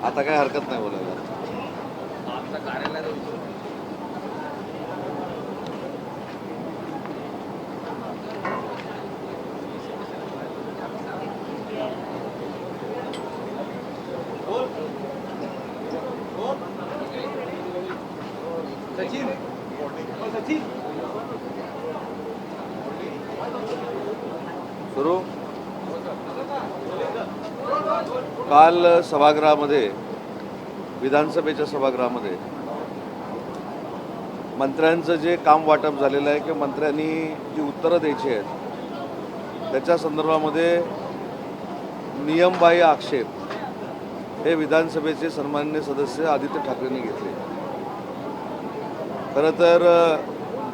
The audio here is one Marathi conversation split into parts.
आता काय हरकत नाही बोलायला. आमचा कार्यालयाचा विषय सुरू. काल सभागृहामध्ये, विधानसभेच्या सभागृहामध्ये मंत्र्यांचं जे काम वाटप झालेलं आहे किंवा मंत्र्यांनी जी उत्तरं द्यायची आहेत त्याच्या संदर्भामध्ये नियमबाह्य आक्षेप हे विधानसभेचे सन्माननीय सदस्य आदित्य ठाकरेंनी घेतले. खरं तर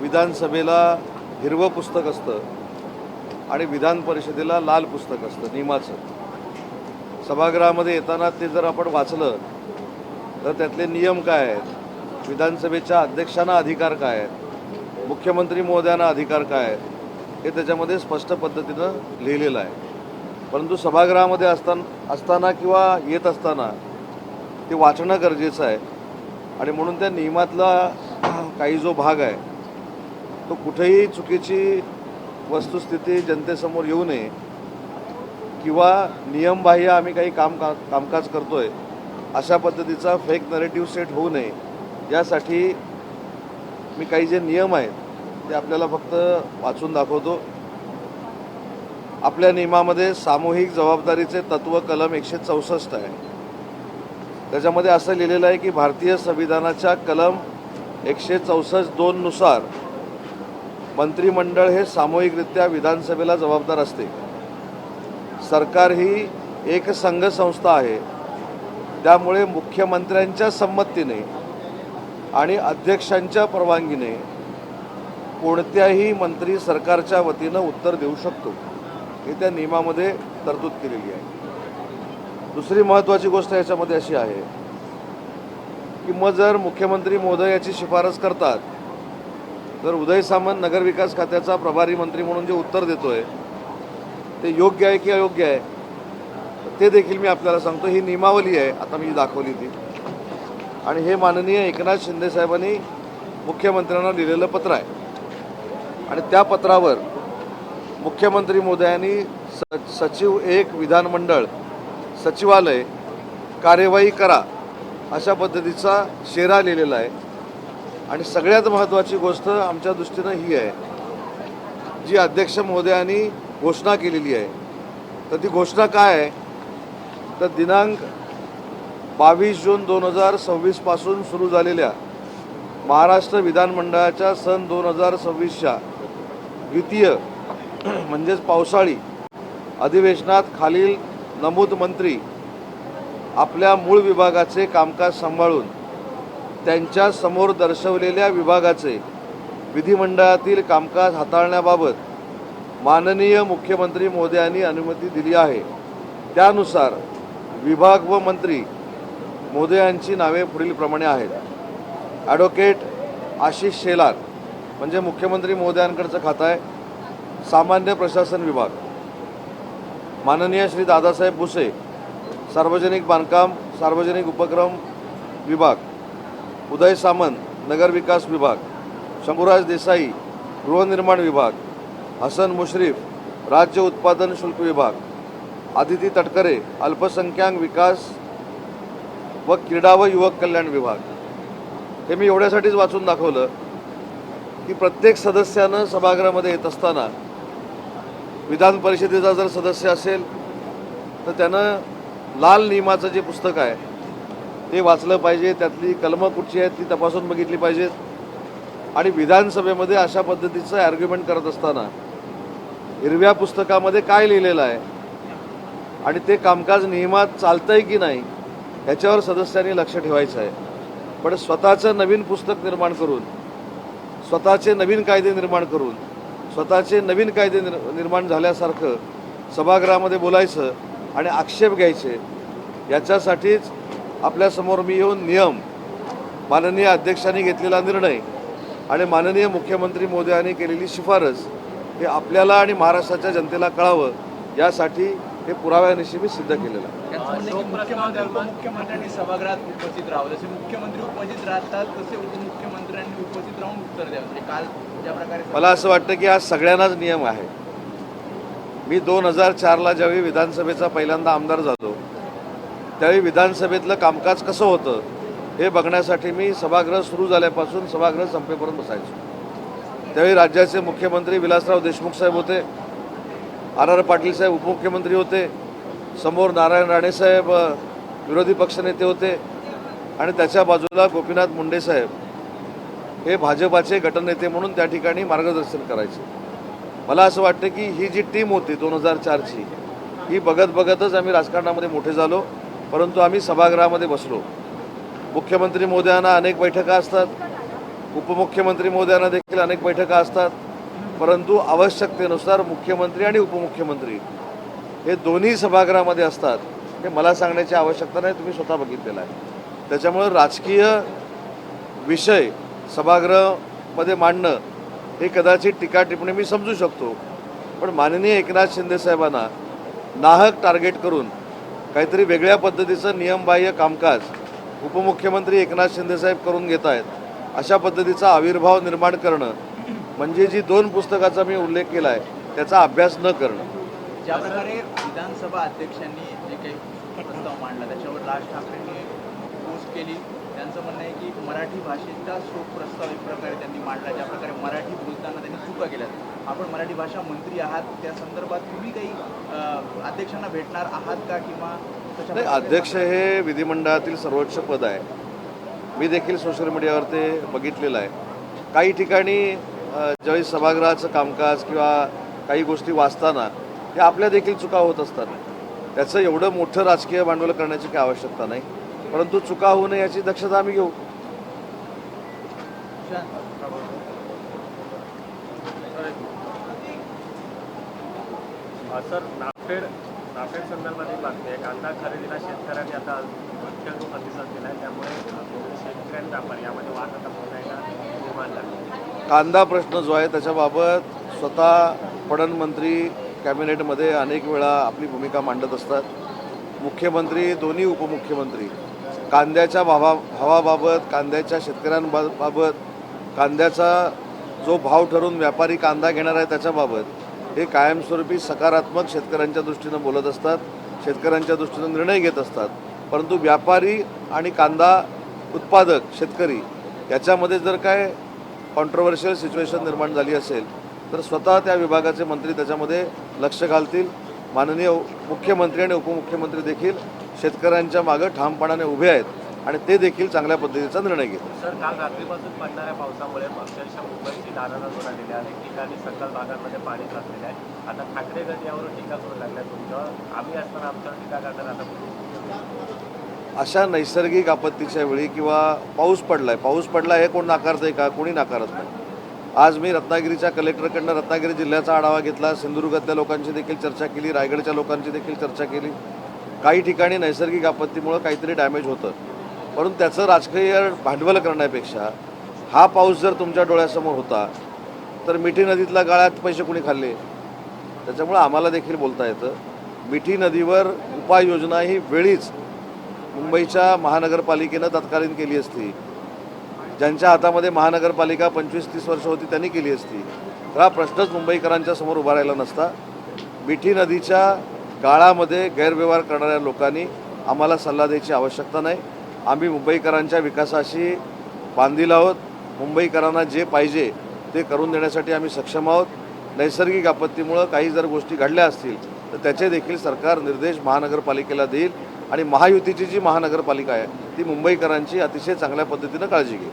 विधानसभेला हिरवं पुस्तक असतं आणि विधान परिषदेला लाल पुस्तक असतं नियमाचं. सभागृहामध्ये येताना ते जर आपण वाचलं तर त्यातले नियम काय आहेत, विधानसभेच्या अध्यक्षांना अधिकार काय आहेत, मुख्यमंत्री महोदयांना अधिकार काय आहेत, हे त्याच्यामध्ये स्पष्ट पद्धतीनं लिहिलेलं आहे. परंतु सभागृहामध्ये असताना किंवा येत असताना ते वाचणं गरजेचं आहे आणि म्हणून त्या नियमातला काही जो भाग आहे तो कुठेही चुकीची वस्तुस्थिती जनतेसमोर येऊ नये किंवा नियमबाह्य आम्ही काही कामकाज करतोय अशा पद्धतीचा फेक नरेटिव्ह सेट होऊ नये यासाठी मी काही जे नियम आहेत ते आपल्याला फक्त वाचून दाखवतो. आपल्या नियमामध्ये सामूहिक जबाबदारीचे तत्व कलम 164 आहे. त्याच्यामध्ये असं लिहिलेलं आहे की भारतीय संविधानाच्या कलम 164(2) नुसार मंत्रिमंडळ हे सामूहिकरित्या विधानसभेला जबाबदार असते. सरकार ही एक संघ संस्था आहे, त्यामुळे मुख्यमंत्र्यांच्या संमतीने आणि अध्यक्षांच्या परवानगीने कोणत्याही मंत्री सरकारच्या वतीनं उत्तर देऊ शकतो, हे त्या नियमामध्ये तरतूद केलेली आहे. दुसरी महत्त्वाची गोष्ट याच्यामध्ये अशी आहे की मग जर मुख्यमंत्री महोदय याची शिफारस करतात तर उदय सामंत नगरविकास खात्याचा प्रभारी मंत्री म्हणून जे उत्तर देतोय ते योग्य आहे की अयोग्य आहे ते देखील मी आपल्याला सांगतो. ही नियमावली आहे, आता मी दाखवली ती, आणि हे माननीय एकनाथ शिंदे साहेबांनी मुख्यमंत्र्यांना लिहिलेलं पत्र आहे. आणि त्या पत्रावर मुख्यमंत्री महोदयांनी सचिव 1 विधानमंडळ सचिवालय कार्यवाही करा अशा पद्धतीचा शेरा लिहिलेला आहे. आणि सगळ्यात महत्त्वाची गोष्ट आमच्या दृष्टीनं ही आहे, जी अध्यक्ष महोदयांनी घोषणा केलेली आहे. तर ती घोषणा काय आहे, तर दिनांक 22 जून 2026 पासून सुरू झालेल्या महाराष्ट्र विधानमंडळाच्या सन 2026च्या द्वितीय म्हणजेच पावसाळी अधिवेशनात खालील नमूद मंत्री आपल्या मूळ विभागाचे कामकाज सांभाळून त्यांच्या समोर दर्शवलेल्या विभागाचे विधिमंडळातील कामकाज हाताळण्याबाबत माननीय मुख्यमंत्री महोदयांनी अनुमती दिली आहे. त्यानुसार विभाग व मंत्री महोदयांची नावे पुढीलप्रमाणे आहेत. ॲडव्होकेट आशिष शेलार म्हणजे मुख्यमंत्री महोदयांकडचं खातं आहे, सामान्य प्रशासन विभाग. माननीय श्री दादासाहेब भुसे सार्वजनिक बांधकाम सार्वजनिक उपक्रम विभाग. उदय सामंत नगरविकास विभाग. शंभूराज देसाई गृहनिर्माण विभाग. हसन मुश्रीफ राज्य उत्पादन शुल्क विभाग. आदिती तटकरे अल्पसंख्याक विकास व क्रीडा व युवक कल्याण विभाग. हे मी एवढ्यासाठीच वाचून दाखवलं की प्रत्येक सदस्यानं सभागृहामध्ये येत असताना विधान परिषदेचा जर सदस्य असेल तर त्यानं लाल नियमाचं जे पुस्तक आहे ते वाचलं पाहिजे, त्यातली कलमं कुठची आहेत ती तपासून बघितली पाहिजेत. आणि विधानसभेमध्ये अशा पद्धतीचं आर्ग्युमेंट करत असताना हिरव्या पुस्तकामध्ये काय लिहिलेलं आहे आणि ते कामकाज नियमात चालतंय की नाही ह्याच्यावर सदस्यांनी लक्ष ठेवायचं आहे. पण स्वतःचं नवीन पुस्तक निर्माण करून, स्वतःचे नवीन कायदे निर्माण करून, स्वतःचे नवीन कायदे निर्माण झाल्यासारखं सभागृहामध्ये बोलायचं आणि आक्षेप घ्यायचे, याच्यासाठीच आपल्यासमोर मी येऊन नियम, माननीय अध्यक्षांनी घेतलेला निर्णय आणि माननीय मुख्यमंत्री मोदयांनी केलेली शिफारस हे आपल्याला आणि महाराष्ट्राच्या जनतेला कळावं यासाठी हे पुराव्यानिशी मी सिद्ध केलेलं आहे. त्यांचं म्हणणं आहे की मुख्यमंत्री उपमुख्यमंत्र्यांनी सभागृहात उपस्थित राहावं. जसे मुख्यमंत्री उपस्थित राहतात तसे उपमुख्यमंत्र्यांनी उपस्थित राहून उत्तर द्यावं. म्हणजे काल ज्या प्रकारे मला असं वाटतं की हा सगळ्यांनाच नियम आहे. मी 2004ला ज्यावेळी विधानसभेचा पहिल्यांदा आमदार झालो त्यावेळी विधानसभेतलं कामकाज कसं होतं हे बघण्यासाठी मी सभागृह सुरू झाल्यापासून सभागृह संपेपर्यंत बसायचो. त्यावेळी राज्याचे मुख्यमंत्री विलासराव देशमुख साहेब होते, आर पाटील साहेब उपमुख्यमंत्री होते, समोर नारायण राणे साहेब विरोधी पक्षनेते होते आणि त्याच्या बाजूला गोपीनाथ मुंडे साहेब हे भाजपाचे गटनेते म्हणून त्या ठिकाणी मार्गदर्शन करायचे. मला असं वाटतं की ही जी टीम होती 2004ची ही बघत बघतच आम्ही राजकारणामध्ये मोठे झालो. परंतु आम्ही सभागृहामध्ये बसलो. मुख्यमंत्री महोदयांना अनेक बैठका असतात, उपमुख्यमंत्री महोदयांना देखील अनेक बैठका असतात, परंतु आवश्यकतेनुसार मुख्यमंत्री आणि उपमुख्यमंत्री हे दोन्ही सभागृहामध्ये असतात. हे मला सांगण्याची आवश्यकता नाही, तुम्ही स्वतः बघितलेलं आहे. त्याच्यामुळं राजकीय विषय सभागृहामध्ये मांडणं हे कदाचित टीका टिप्पणी मी समजू शकतो, पण माननीय एकनाथ शिंदे साहेबांना नाहक टार्गेट करून काहीतरी वेगळ्या पद्धतीचं नियमबाह्य कामकाज उपमुख्यमंत्री एकनाथ शिंदे साहेब करून घेत आहेत. अशा पद्धतीचा आविर्भाव निर्माण करणं म्हणजे जी 2 पुस्तकाचा मी उल्लेख केला आहे त्याचा अभ्यास न करणं. ज्या प्रकारे विधानसभा अध्यक्षांनी जे काही प्रस्ताव मांडला त्याच्यावर राज ठाकरेंनी पोस्ट केली. त्यांचं म्हणणं आहे की मराठी भाषेचा शोक प्रस्ताव एक प्रकारे त्यांनी मांडला. ज्या प्रकारे मराठी बोलताना त्यांनी चुका केल्या. आपण मराठी भाषा मंत्री आहात, त्या संदर्भात तुम्ही काही अध्यक्षांना भेटणार आहात का किंवा नाही? अध्यक्ष हे विधिमंडळातील सर्वोच्च पद आहे. मी देखील सोशल मीडियावर ते बघितलेलं आहे. काही ठिकाणी ज्यावेळी सभागृहाचं कामकाज किंवा काही गोष्टी वाचताना हे आपल्या देखील चुका होत असतात. त्याचं एवढं मोठं राजकीय भांडवल करण्याची काही आवश्यकता नाही, परंतु चुका होऊ नये याची दक्षता आम्ही घेऊ. सर, नाफेड संदर्भात एक बातमी आहे. कांदा खरेदीला शेतकऱ्यांनी आता अत्यंत प्रतिसाद दिला आहे, त्यामुळे शेतकरी आणि व्यापारी यामध्ये वाद आता पुन्हा एकदा निर्माण झाला. कांदा प्रश्न जो आहे त्याच्याबाबत स्वतः पणनमंत्री कॅबिनेटमध्ये अनेक वेळा आपली भूमिका मांडत असतात. मुख्यमंत्री, दोन्ही उपमुख्यमंत्री कांद्याच्या भावाबाबत, कांद्याच्या शेतकऱ्यांबाबत, कांद्याचा जो भाव ठरवून व्यापारी कांदा घेणार आहे त्याच्याबाबत हे कायमस्वरूपी सकारात्मक शेतकऱ्यांच्या दृष्टीनं बोलत असतात, शेतकऱ्यांच्या दृष्टीनं निर्णय घेत असतात. परंतु व्यापारी आणि कांदा उत्पादक शेतकरी याच्यामध्ये जर काय कॉन्ट्रोवर्शियल सिच्युएशन निर्माण झाली असेल तर स्वतः त्या विभागाचे मंत्री त्याच्यामध्ये लक्ष घालतील. माननीय मुख्यमंत्री आणि उपमुख्यमंत्री देखील शेतकऱ्यांच्या मागं ठामपणाने उभे आहेत आणि ते देखील चांगल्या पद्धतीचा निर्णय घेतील. सर, काल रात्रीपासून पडणाऱ्या पावसामुळे अक्षरशः मुंबईची दारानं जोडलेली आहे. अनेक ठिकाणी सखल भागांमध्ये पाणी साचलेलं आहे. आता ठाकरे गट यावर टीका करू लागल्या. तुमच्यावर आम्ही असताना आमच्यावर टीका करणार आता अशा नैसर्गिक आपत्तीच्या वेळी किंवा पाऊस पडला हे कोण नाकारतंय का? कोणी नाकारत नाही. आज मी रत्नागिरीच्या कलेक्टरकडनं रत्नागिरी जिल्ह्याचा आढावा घेतला, सिंधुदुर्गातल्या लोकांची देखील चर्चा केली, रायगडच्या लोकांची देखील चर्चा केली. काही ठिकाणी नैसर्गिक आपत्तीमुळं काहीतरी डॅमेज होतं, परंतु त्याचं राजकीय भांडवल करण्यापेक्षा हा पाऊस जर तुमच्या डोळ्यासमोर होता तर मिठी नदीतल्या गाळ्यात पैसे कोणी खाल्ले? त्याच्यामुळं आम्हाला देखील बोलता येतं. मिठी नदीवर उपाययोजना ही वेळीच मुंबईच्या महानगरपालिकेनं तत्कालीन केली असती. ज्यांच्या हातामध्ये महानगरपालिका 25-30 वर्ष होती त्यांनी केली असती तर हा प्रश्नच मुंबईकरांच्या समोर उभा राहिला नसता. मिठी नदीच्या गाळामध्ये गैरव्यवहार करणाऱ्या लोकांनी आम्हाला सल्ला द्यायची आवश्यकता नाही. आम्ही मुंबईकरांच्या विकासाशी बांधील आहोत. मुंबईकरांना जे पाहिजे ते करून देण्यासाठी आम्ही सक्षम आहोत. नैसर्गिक आपत्तीमुळं काही जर गोष्टी घडल्या असतील तर त्याचे देखील सरकार निर्देश महानगरपालिकेला देईल आणि महायुतीची जी महानगरपालिका आहे ती मुंबईकरांची अतिशय चांगल्या पद्धतीनं काळजी घेईल.